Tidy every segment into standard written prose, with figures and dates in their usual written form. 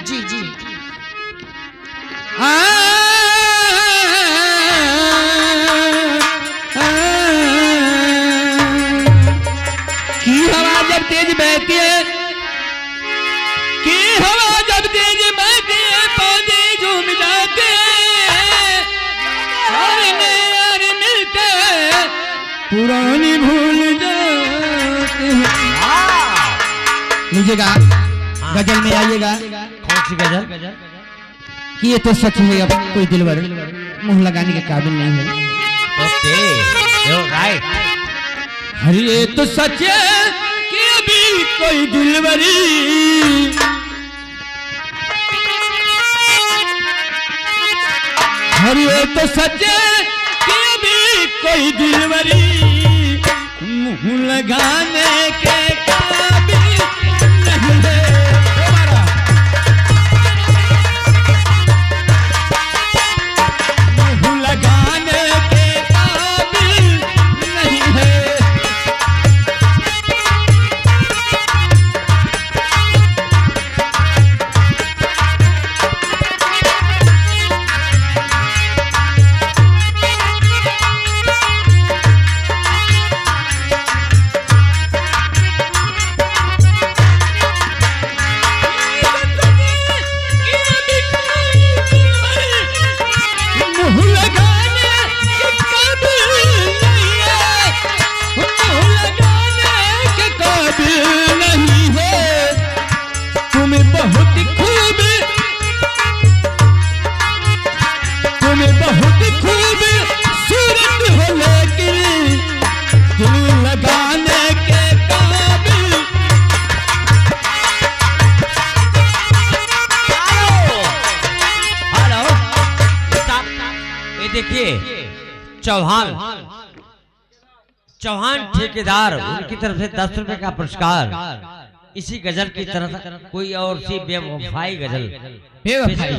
जी जी की हवा जब तेज बहती है, की हवा जब तेज बहती है, पौधे झूम जाते हैं, और नए मिलते हैं, पुरानी भूल जाते हैं। लीजिएगा गजल में आइएगा। कौन सी गजल? कि ये तो सच है, अब कोई दिलवर मुंह लगाने के काबिल नहीं है। Okay, you right. अरे ये तो सच है कि अभी कोई दिलवरी, अरे ये तो सच है कि अभी कोई दिलवरी मुंह लगाने के काबिल नहीं है। मुंह लगाने के काबिल नहीं है। देखिए चौहान ठेकेदार, उनकी तरफ से 10 रुपए का पुरस्कार। इसी गजल की तरफ कोई और सी बेवफाई गजल बेवफाई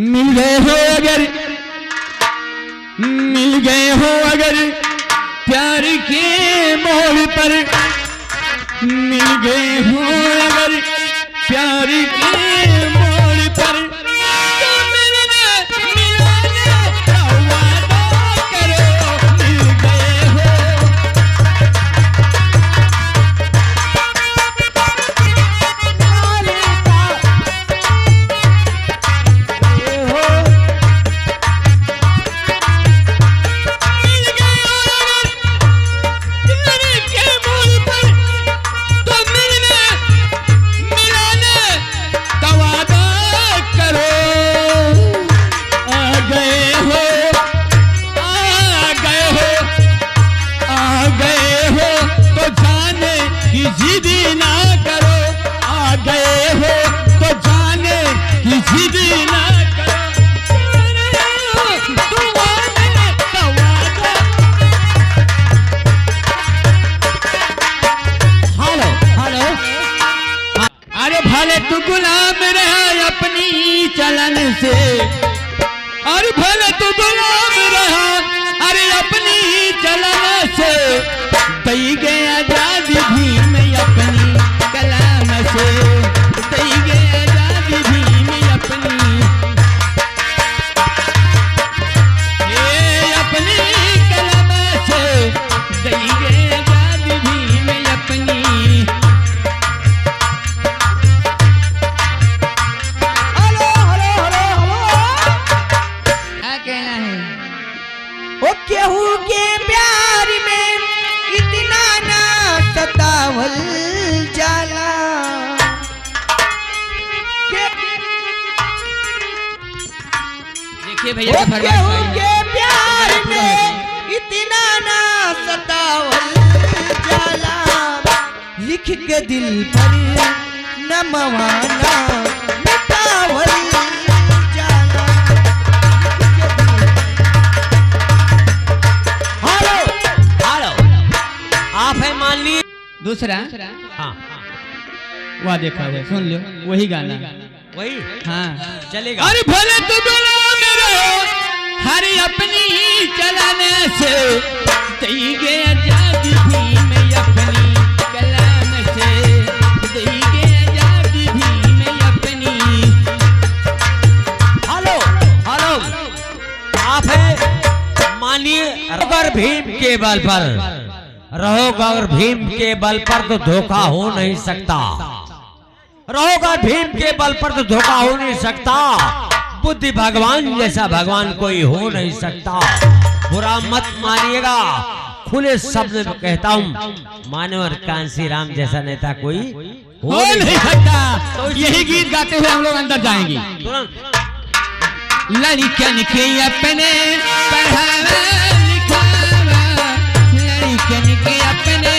मिल गए हो अगर, मिल गए हो अगर प्यार के मोड़ पर, मिल गए हो अगर प्यार के मोड़ पर, तो मिलने मिलाने का वादा करो। मिल गए हो तू गुलाम रहा अपनी चलन से, और भले तू गुलाम रहा अरे अपनी चलन से, दई गया आजादी भी मैं अपनी कलाम से, दई गया आजादी भी मैं अपनी, ये अपनी कलाम से, दई गया आजादी भी मैं अपनी। केहू के प्यार में इतना ना सतावल जाला, देखिए भैया केहू के प्यार में इतना ना सतावल जाला, लिख के दिल पर न मवाना मिटावल जाला। आप है मान लिए दूसरा। हाँ वाह देखा है, सुन लो वही गाना वही। हाँ चलेगा। अरे भले तू गुलाम रहो हर अपनी चलाने से, दई गए आजादी भी मैं अपनी कलाम से, दई गए आजादी भी मैं भीम के बल पर, रहोगा अगर भीम के बल पर तो धोखा हो नहीं सकता, रहोगा भीम के बल पर तो धोखा हो नहीं सकता। बुद्धि भगवान जैसा भगवान कोई हो नहीं सकता। बुरा मत मानिएगा, खुले शब्द में कहता हूँ, मानवर कांसी राम जैसा नेता कोई हो नहीं सकता। तो यही गीत गाते हुए हम लोग अंदर जाएंगे। तुरंत लड़कन के अपने पढ़ावा लिखावा, लड़कन के अपने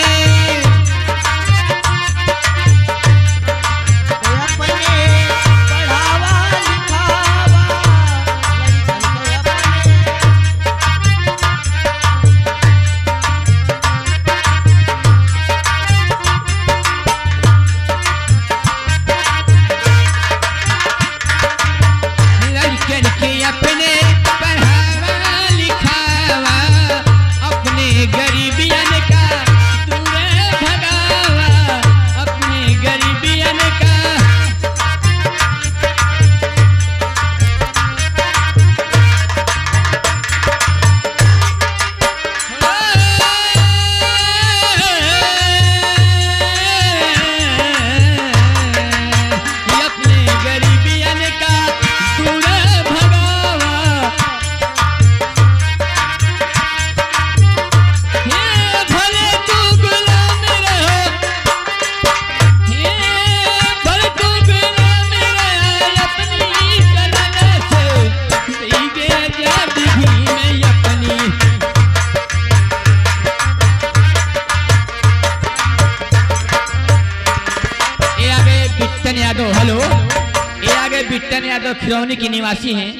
खिलौनी की निवासी हैं,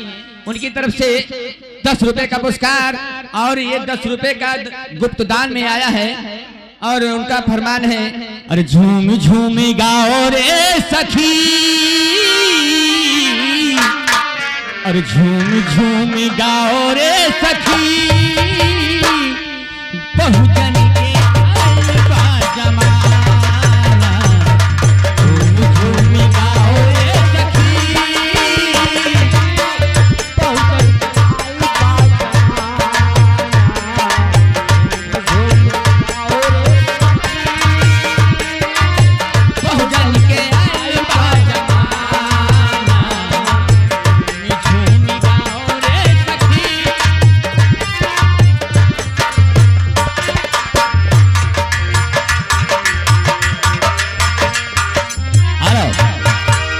उनकी तरफ से 10 रुपए का पुरस्कार और ये 10 रुपए का गुप्त दान में आया है। और उनका फरमान है, अरे झूम झूम गाओ रे सखी, अरे झूम झूम गाओ रे सखी, बहुजन के अलवा जमाना, झूम झूम गाओ रे सखी, बहुजन के अलवा जमाना, झूम गाओ रे सखी।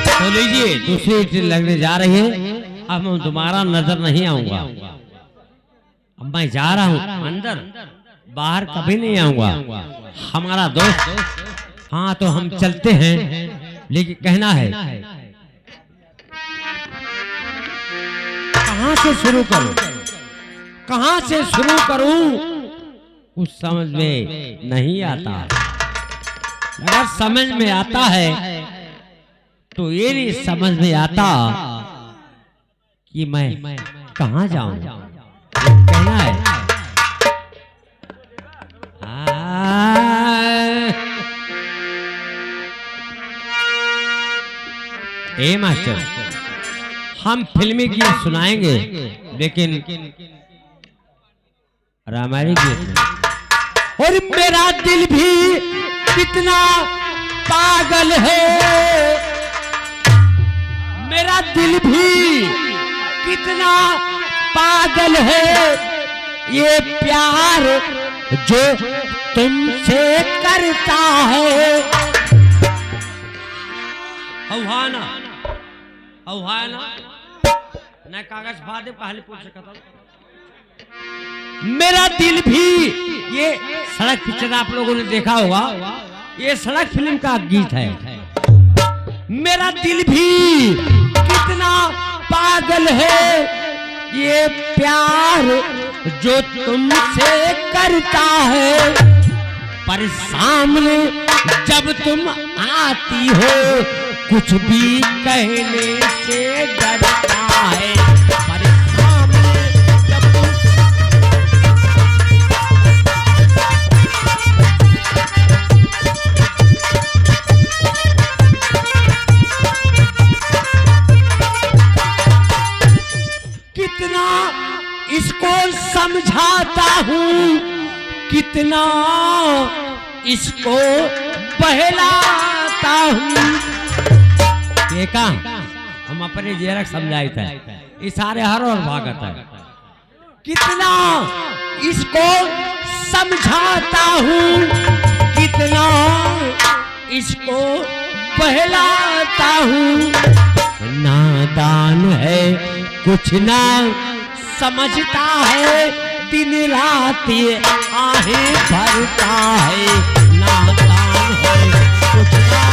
तो लीजिए, दूसरी ट्रेन लगने जा रही है। अब मैं दोबारा नजर नहीं आऊंगा, अब मैं जा रहा हूँ अंदर, बाहर कभी नहीं आऊंगा। हमारा दोस्त, हाँ तो हम चलते हैं, लेकिन कहना है कहाँ से शुरू करूं, कहाँ से शुरू करूं कुछ समझ में नहीं आता। अगर समझ में आता है तो ये नहीं समझ में आता कि मैं कहाँ जाऊं, कहना है। ए मास्टर, हम फिल्मी गीत सुनाएंगे, लेकिन रामायणी गीत में। और मेरा दिल भी कितना पागल है, मेरा दिल भी कितना पागल है, ये प्यार जो तुमसे करता है। औहाना औहाना न कागज फादे पहले पूछ सकता। मेरा दिल भी, ये सड़क पिक्चर आप लोगों ने देखा होगा, ये सड़क फिल्म का गीत है। मेरा दिल भी कितना पागल है, ये प्यार जो तुमसे करता है, पर सामने जब तुम आती हो कुछ भी कहने से डरता है, पर सामने जब तुम कितना इसको समझाता हूँ, कितना इसको बहलाता हूँ। देखा हम अपने जेरक समझाई थे इशारे हर और भागत है। कितना इसको समझाता हूँ, कितना इसको बहलाता हूँ। नादान है कुछ ना समझता है, दिन रात ये आहें भरता है। नादान है कुछ ना